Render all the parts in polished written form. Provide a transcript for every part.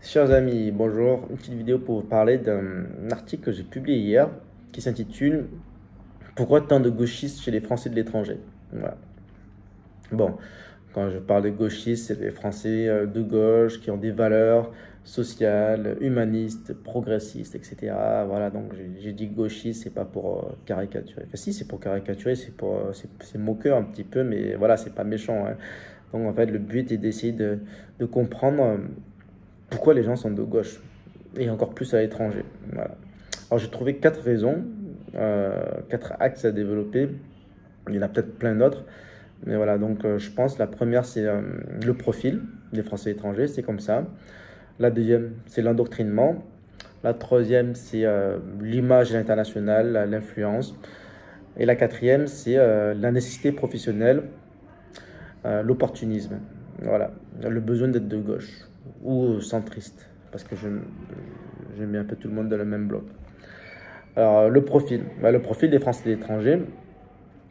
Chers amis, bonjour. Une petite vidéo pour vous parler d'un article que j'ai publié hier qui s'intitule Pourquoi tant de gauchistes chez les Français de l'étranger? Voilà. Bon, quand je parle de gauchistes, c'est les Français de gauche qui ont des valeurs sociales, humanistes, progressistes, etc. Voilà, donc j'ai dit gauchiste, c'est pas pour caricaturer. Enfin, si, c'est pour caricaturer, c'est moqueur un petit peu, mais voilà, c'est pas méchant, hein. Donc en fait, le but est d'essayer de comprendre pourquoi les gens sont de gauche, et encore plus à l'étranger. Voilà. Alors j'ai trouvé quatre raisons, quatre axes à développer. Il y en a peut-être plein d'autres, mais voilà, donc je pense la première c'est le profil des Français étrangers, c'est comme ça. La deuxième c'est l'endoctrinement. La troisième c'est l'image internationale, l'influence. Et la quatrième c'est la nécessité professionnelle, l'opportunisme. Voilà, le besoin d'être de gauche ou centriste, parce que j'ai mis un peu tout le monde dans le même bloc. Alors, le profil. Bah, le profil des Français de l'étranger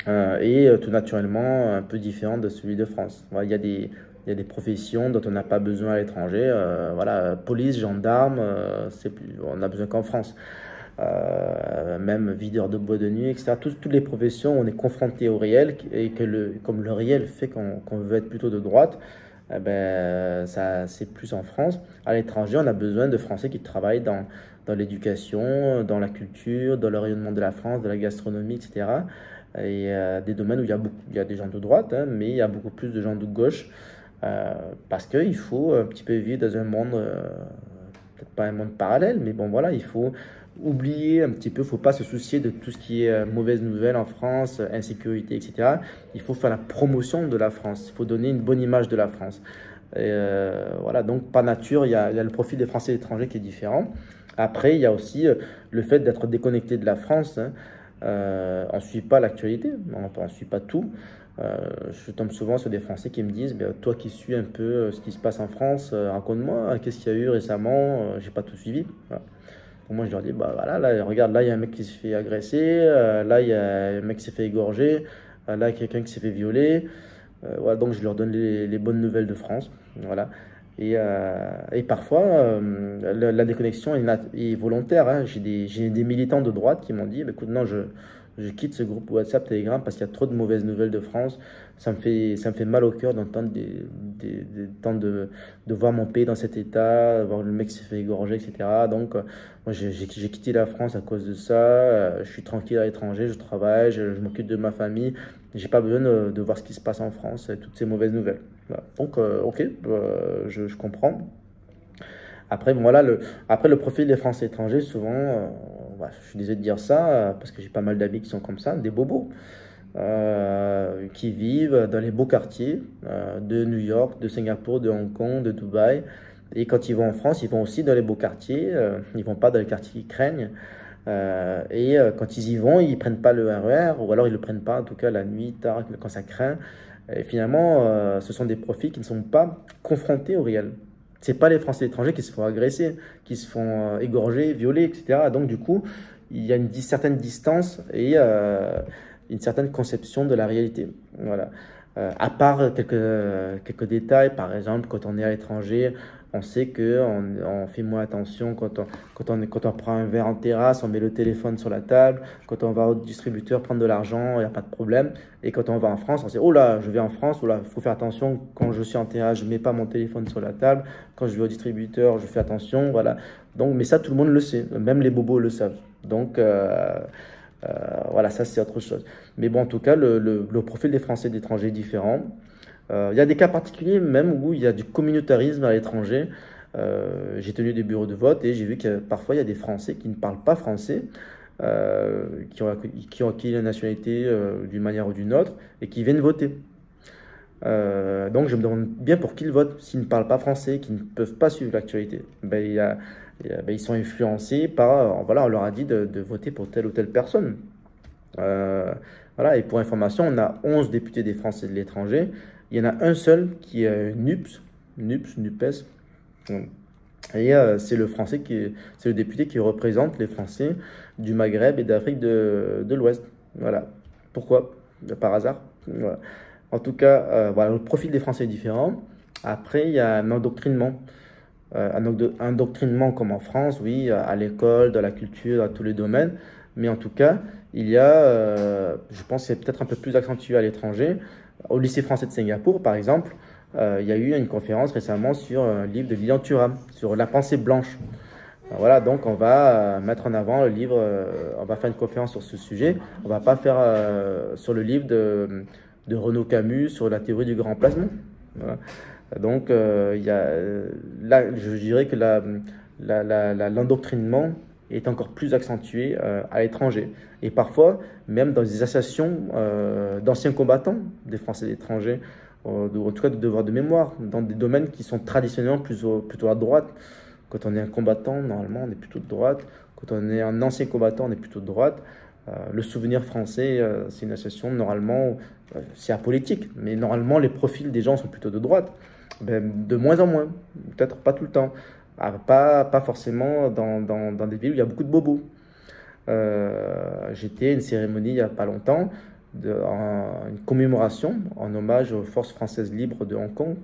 est tout naturellement un peu différent de celui de France. Voilà, il y a des professions dont on n'a pas besoin à l'étranger. Voilà, police, gendarme, on n'a besoin qu'en France. Même videur de bois de nuit, etc. Toutes les professions, on est confronté au réel et comme le réel fait qu'on veut être plutôt de droite, eh ben, ça, c'est plus en France. À l'étranger, on a besoin de Français qui travaillent dans l'éducation, dans la culture, dans le rayonnement de la France, de la gastronomie, etc. Et des domaines où il y a des gens de droite, hein, mais il y a beaucoup plus de gens de gauche, parce qu'il faut un petit peu vivre dans un monde, peut-être pas un monde parallèle, mais bon voilà, il faut oublier un petit peu, il ne faut pas se soucier de tout ce qui est mauvaise nouvelle en France, insécurité, etc. Il faut faire la promotion de la France, il faut donner une bonne image de la France. Et voilà, donc par nature, il y a le profil des Français et étrangers qui est différent. Après, il y a aussi le fait d'être déconnecté de la France, hein. On ne suit pas l'actualité, on ne suit pas tout. Je tombe souvent sur des Français qui me disent ben, toi qui suis un peu ce qui se passe en France, raconte-moi, qu'est-ce qu'il y a eu récemment, j'ai pas tout suivi. Voilà. Donc moi je leur dis bah voilà, là, regarde, là il y a un mec qui se fait agresser, là il y a un mec qui s'est fait égorger, là il y a quelqu'un qui s'est fait violer. Voilà, donc je leur donne les bonnes nouvelles de France. Voilà. Et parfois, la déconnexion est volontaire, hein. J'ai des militants de droite qui m'ont dit bah, écoute, non, je quitte ce groupe WhatsApp, Telegram, parce qu'il y a trop de mauvaises nouvelles de France. Ça me fait mal au cœur d'entendre de voir mon pays dans cet état, voir le mec qui s'est fait égorger, etc. Donc, moi, j'ai quitté la France à cause de ça. Je suis tranquille à l'étranger, je travaille, je m'occupe de ma famille. J'ai pas besoin de voir ce qui se passe en France, toutes ces mauvaises nouvelles. Voilà. Donc, ok, je comprends. Après, bon, voilà, après, le profil des Français étrangers, souvent, ouais, je suis désolé de dire ça, parce que j'ai pas mal d'amis qui sont comme ça, des bobos, qui vivent dans les beaux quartiers de New York, de Singapour, de Hong Kong, de Dubaï. Et quand ils vont en France, ils vont aussi dans les beaux quartiers, ils vont pas dans les quartiers qui craignent. Quand ils y vont, ils prennent pas le RER, ou alors ils le prennent pas, en tout cas la nuit, tard, quand ça craint. Et finalement, ce sont des profils qui ne sont pas confrontés au réel. C'est pas les Français étrangers qui se font agresser, qui se font égorger, violer, etc. Donc du coup, il y a une certaine distance et une certaine conception de la réalité. Voilà. À part quelques détails, par exemple, quand on est à l'étranger, on sait on fait moins attention quand on prend un verre en terrasse, on met le téléphone sur la table. Quand on va au distributeur prendre de l'argent, il n'y a pas de problème. Et quand on va en France, on sait, oh là, je vais en France, oh là, il faut faire attention. Quand je suis en terrasse, je ne mets pas mon téléphone sur la table. Quand je vais au distributeur, je fais attention. Voilà. Donc, mais ça, tout le monde le sait. Même les bobos le savent. Donc, voilà, ça, c'est autre chose. Mais bon, en tout cas, le profil des Français d'étrangers est différent. Il y a des cas particuliers même où il y a du communautarisme à l'étranger. J'ai tenu des bureaux de vote et j'ai vu que parfois il y a des Français qui ne parlent pas français, qui ont acquis la nationalité d'une manière ou d'une autre et qui viennent voter. Donc je me demande bien pour qui ils votent, s'ils ne parlent pas français, qui ne peuvent pas suivre l'actualité. Ben, ben, ils sont influencés par, voilà, on leur a dit de voter pour telle ou telle personne. Euh, voilà, et pour information, on a 11 députés des Français de l'étranger. Il y en a un seul qui est NUPES. Et c'est le député qui représente les Français du Maghreb et d'Afrique de l'Ouest. Voilà. Pourquoi? Par hasard. Voilà. En tout cas, voilà, le profil des Français est différent. Après, il y a un endoctrinement. un endoctrinement comme en France, oui, à l'école, dans la culture, à tous les domaines. Mais en tout cas, il y a, je pense que c'est peut-être un peu plus accentué à l'étranger. Au lycée français de Singapour, par exemple, il y a eu une conférence récemment sur un livre de Lilian Thuram, sur la pensée blanche. Voilà, donc on va mettre en avant le livre, on va faire une conférence sur ce sujet. On va pas faire sur le livre de Renaud Camus sur la théorie du grand remplacement. Voilà. Donc il y a, là, je dirais que l'endoctrinement est encore plus accentué à l'étranger. Et parfois, même dans des associations d'anciens combattants des Français et d'étrangers, ou en tout cas de devoirs de mémoire, dans des domaines qui sont traditionnellement plutôt à droite. Quand on est un combattant, normalement, on est plutôt de droite. Quand on est un ancien combattant, on est plutôt de droite. Le Souvenir français, c'est une association, normalement, c'est apolitique, mais normalement, les profils des gens sont plutôt de droite. Ben, de moins en moins, peut-être pas tout le temps. Pas forcément dans des villes où il y a beaucoup de bobos. J'étais à une cérémonie il n'y a pas longtemps, une commémoration en hommage aux forces françaises libres de Hong Kong.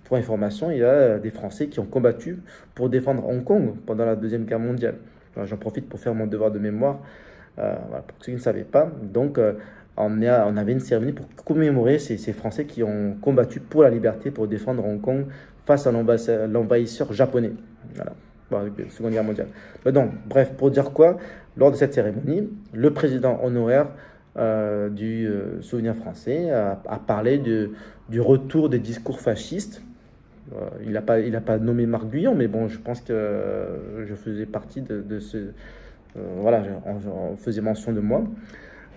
Pour information, il y a des Français qui ont combattu pour défendre Hong Kong pendant la Deuxième Guerre mondiale. J'en profite pour faire mon devoir de mémoire, voilà, pour ceux qui ne savaient pas. Donc, on avait une cérémonie pour commémorer ces Français qui ont combattu pour la liberté, pour défendre Hong Kong face à l'envahisseur japonais. Voilà, bon, la Seconde Guerre mondiale. Mais donc, bref, pour dire quoi, lors de cette cérémonie, le président honoraire du Souvenir français a parlé du retour des discours fascistes. Il n'a pas nommé Marc Guyon, mais bon, je pense que je faisais partie de ce... voilà, on faisait mention de moi,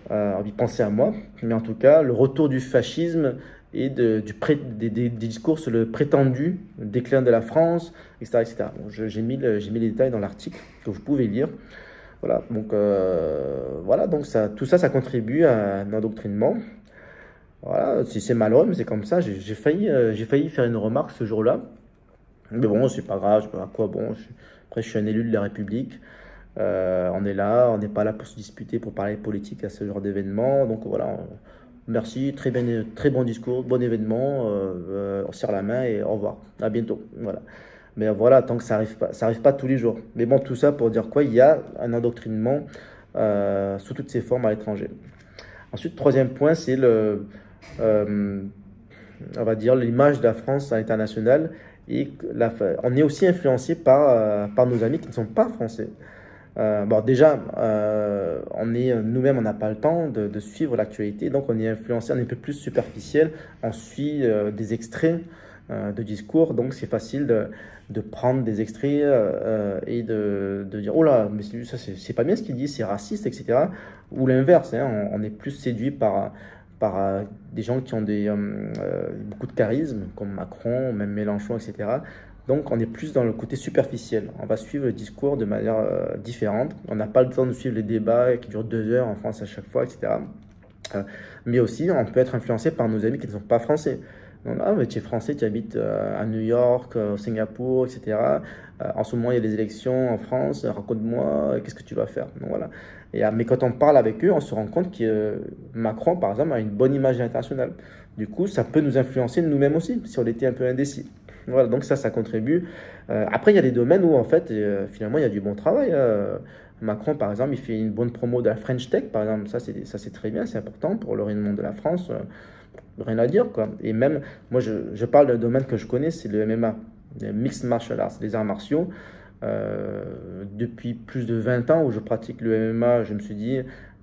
on y pensait à moi, mais en tout cas, le retour du fascisme et des discours sur le prétendu déclin de la France, etc. etc. Bon, j'ai mis les détails dans l'article que vous pouvez lire. Voilà, donc tout ça, ça contribue à un endoctrinement. Voilà, si c'est malheureux, mais c'est comme ça. J'ai failli faire une remarque ce jour-là. Mais bon, c'est pas grave, à quoi bon. Après, je suis un élu de la République. On est là, on n'est pas là pour se disputer, pour parler politique à ce genre d'événement. Donc voilà, merci, très bon discours, bon événement. On serre la main et au revoir. À bientôt. Voilà. Mais voilà, tant que ça arrive pas tous les jours. Mais bon, tout ça pour dire quoi, il y a un endoctrinement sous toutes ses formes à l'étranger. Ensuite, troisième point, c'est on va dire l'image de la France à l'international. Et on est aussi influencé par nos amis qui ne sont pas français. Bon, déjà, nous-mêmes, on n'a pas le temps de suivre l'actualité, donc on est influencé, on est un peu plus superficiel, on suit des extraits de discours, donc c'est facile de prendre des extraits et de dire oh là, mais ça c'est pas bien ce qu'il dit, c'est raciste, etc. Ou l'inverse, hein, on est plus séduit par des gens qui ont beaucoup de charisme, comme Macron, même Mélenchon, etc. Donc on est plus dans le côté superficiel. On va suivre le discours de manière différente. On n'a pas le temps de suivre les débats qui durent 2 heures en France à chaque fois, etc. Mais aussi, on peut être influencé par nos amis qui ne sont pas français. Donc, ah, mais tu es français, tu habites à New York, au Singapour, etc. En ce moment, il y a des élections en France. Raconte-moi, qu'est-ce que tu vas faire? Donc, voilà. Mais quand on parle avec eux, on se rend compte que Macron, par exemple, a une bonne image internationale. Du coup, ça peut nous influencer nous-mêmes aussi, si on était un peu indécis. Voilà, donc ça contribue. Après, il y a des domaines où, en fait, finalement, il y a du bon travail. Macron, par exemple, il fait une bonne promo de la French Tech, par exemple. Ça, c'est très bien, c'est important pour le rayonnement de la France. Rien à dire, quoi. Et même, moi, je parle d'un domaine que je connais, c'est le MMA, le Mixed Martial Arts, les arts martiaux. Depuis plus de 20 ans où je pratique le MMA, je me suis dit,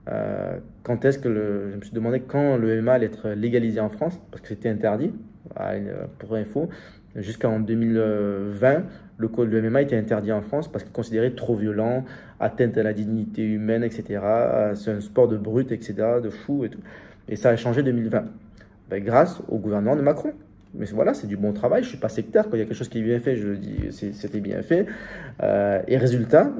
je me suis demandé quand le MMA allait être légalisé en France, parce que c'était interdit, pour info. Jusqu'en 2020, le code de MMA était interdit en France parce qu'il considéré trop violent, atteinte à la dignité humaine, etc. C'est un sport de brut, etc., de fou et tout. Et ça a changé en 2020. Ben, grâce au gouvernement de Macron. Mais voilà, c'est du bon travail, je ne suis pas sectaire. Quand il y a quelque chose qui est bien fait, je le dis, c'était bien fait. Et résultat,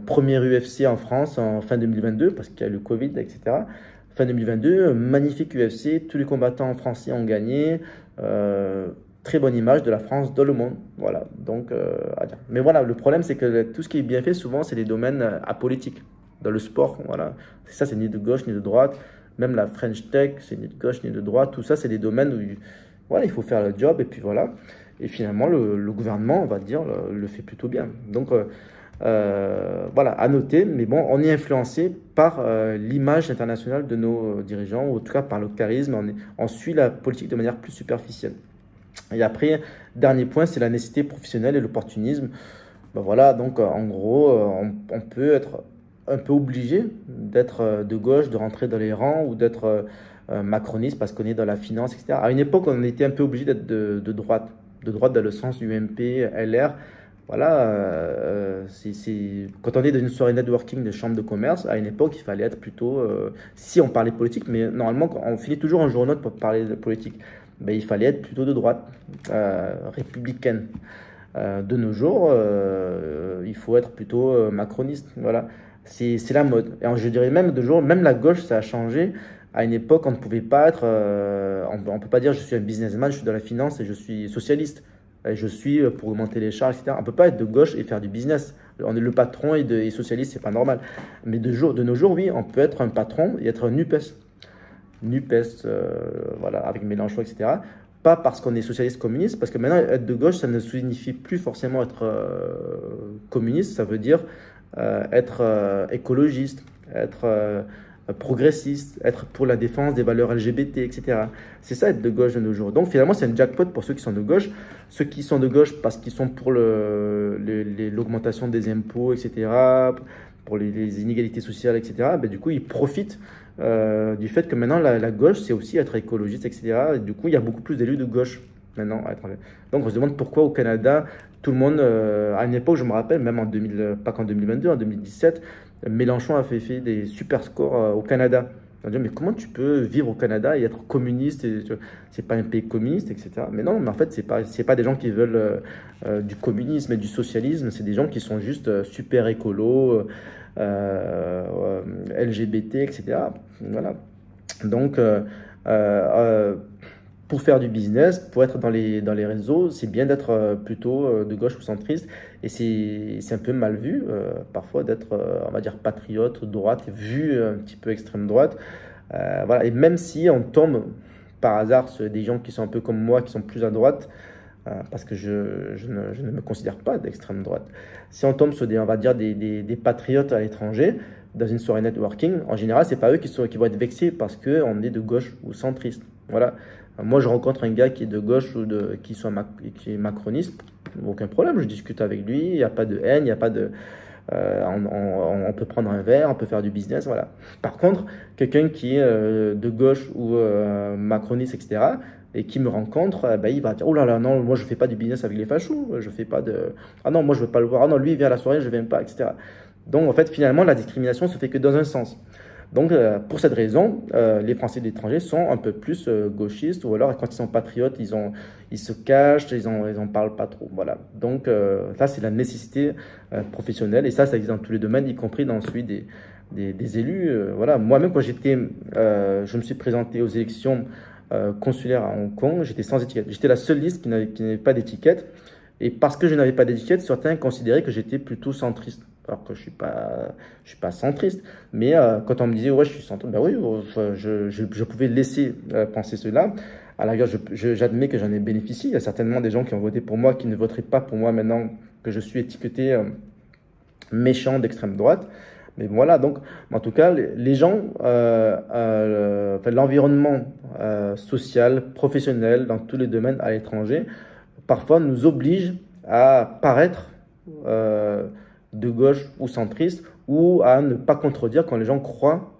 premier UFC en France en fin 2022, parce qu'il y a le Covid, etc. Fin 2022, magnifique UFC, tous les combattants français ont gagné. Très bonne image de la France dans le monde. Voilà, donc, à dire. Mais voilà, le problème, c'est que tout ce qui est bien fait, souvent, c'est des domaines apolitiques. Dans le sport, voilà. Ça, c'est ni de gauche ni de droite. Même la French Tech, c'est ni de gauche ni de droite. Tout ça, c'est des domaines où voilà, il faut faire le job et puis voilà. Et finalement, le gouvernement, on va dire, le fait plutôt bien. Donc, voilà, à noter, mais bon, on est influencé par l'image internationale de nos dirigeants, ou en tout cas par le charisme, on suit la politique de manière plus superficielle. Et après, dernier point, c'est la nécessité professionnelle et l'opportunisme. Ben voilà, donc en gros, on peut être un peu obligé d'être de gauche, de rentrer dans les rangs ou d'être macroniste parce qu'on est dans la finance, etc. À une époque, on était un peu obligé d'être de droite dans le sens UMP, LR. Voilà, quand on est dans une soirée networking de chambre de commerce, à une époque, il fallait être plutôt, si on parlait politique, mais normalement, on finit toujours un journal pour parler de politique, ben, il fallait être plutôt de droite, républicaine. De nos jours, il faut être plutôt macroniste. Voilà, c'est la mode. Et je dirais même de jour, même la gauche, ça a changé. À une époque, on ne pouvait pas être, on peut pas dire je suis un businessman, je suis dans la finance et je suis socialiste. Et je suis pour augmenter les charges, etc. On peut pas être de gauche et faire du business. On est le patron et socialiste, c'est pas normal. Mais de nos jours, oui, on peut être un patron et être un NUPES. NUPES, voilà, avec Mélenchon, etc. Pas parce qu'on est socialiste communiste, parce que maintenant, être de gauche, ça ne signifie plus forcément être communiste, ça veut dire être écologiste, être progressiste, être pour la défense des valeurs LGBT, etc. C'est ça être de gauche de nos jours. Donc finalement, c'est un jackpot pour ceux qui sont de gauche. Ceux qui sont de gauche parce qu'ils sont pour l'augmentation des impôts, etc., pour les inégalités sociales, etc., ben, du coup, ils profitent du fait que maintenant, la gauche, c'est aussi être écologiste, etc. Et du coup, il y a beaucoup plus d'élus de gauche maintenant à étranger. Donc on se demande pourquoi au Canada, tout le monde, à une époque, je me rappelle, même en 2000, pas qu'en 2022, en 2017, Mélenchon a fait des super scores au Canada. On dit, mais comment tu peux vivre au Canada et être communiste, c'est pas un pays communiste, etc. Mais non, mais en fait, c'est pas des gens qui veulent du communisme et du socialisme, c'est des gens qui sont juste super écolos, LGBT, etc. Voilà. Donc, pour faire du business, pour être dans les réseaux, c'est bien d'être plutôt de gauche ou centriste. Et c'est un peu mal vu, parfois, d'être, on va dire, patriote, droite, vu un petit peu extrême droite. Voilà. Et même si on tombe par hasard sur des gens qui sont un peu comme moi, qui sont plus à droite, parce que je ne me considère pas d'extrême droite. Si on tombe sur on va dire, des patriotes à l'étranger, dans une soirée networking, en général, c'est pas eux qui vont être vexés parce qu'on est de gauche ou centriste. Voilà. Moi, je rencontre un gars qui est de gauche ou qui est macroniste, aucun problème, je discute avec lui, il n'y a pas de haine, il n'y a pas de... on peut prendre un verre, on peut faire du business, voilà. Par contre, quelqu'un qui est de gauche ou macroniste, etc., et qui me rencontre, bah, il va dire, oh là là, non, moi je fais pas du business avec les fachos, je fais pas de... Ah non, moi je veux pas le voir, ah non, lui il vient à la soirée, je viens pas, etc. Donc en fait, finalement, la discrimination se fait que dans un sens. Donc, pour cette raison, les Français de l'étranger sont un peu plus gauchistes, ou alors quand ils sont patriotes, ils se cachent, ils en parlent pas trop. Voilà. Donc, ça, c'est la nécessité professionnelle, et ça existe dans tous les domaines, y compris dans celui des élus. Voilà. Moi-même, quand je me suis présenté aux élections consulaires à Hong Kong, j'étais sans étiquette. J'étais la seule liste qui n'avait pas d'étiquette, et parce que je n'avais pas d'étiquette, certains considéraient que j'étais plutôt centriste. Alors que je suis pas centriste, mais quand on me disait ouais je suis centriste, ben oui, je pouvais laisser penser cela. À la rigueur, j'admets que j'en ai bénéficié. Il y a certainement des gens qui ont voté pour moi qui ne voteraient pas pour moi maintenant que je suis étiqueté méchant d'extrême droite. Mais voilà, donc en tout cas, les gens, l'environnement social, professionnel, dans tous les domaines à l'étranger, parfois nous oblige à paraître de gauche ou centriste, ou à ne pas contredire quand les gens croient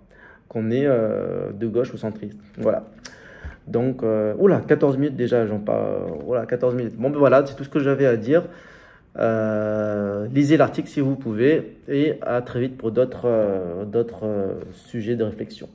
qu'on est de gauche ou centriste. Voilà. Donc, oula, 14 minutes déjà, j'en parle. Voilà, 14 minutes. Bon, ben voilà, c'est tout ce que j'avais à dire. Lisez l'article si vous pouvez, et à très vite pour d'autres sujets de réflexion.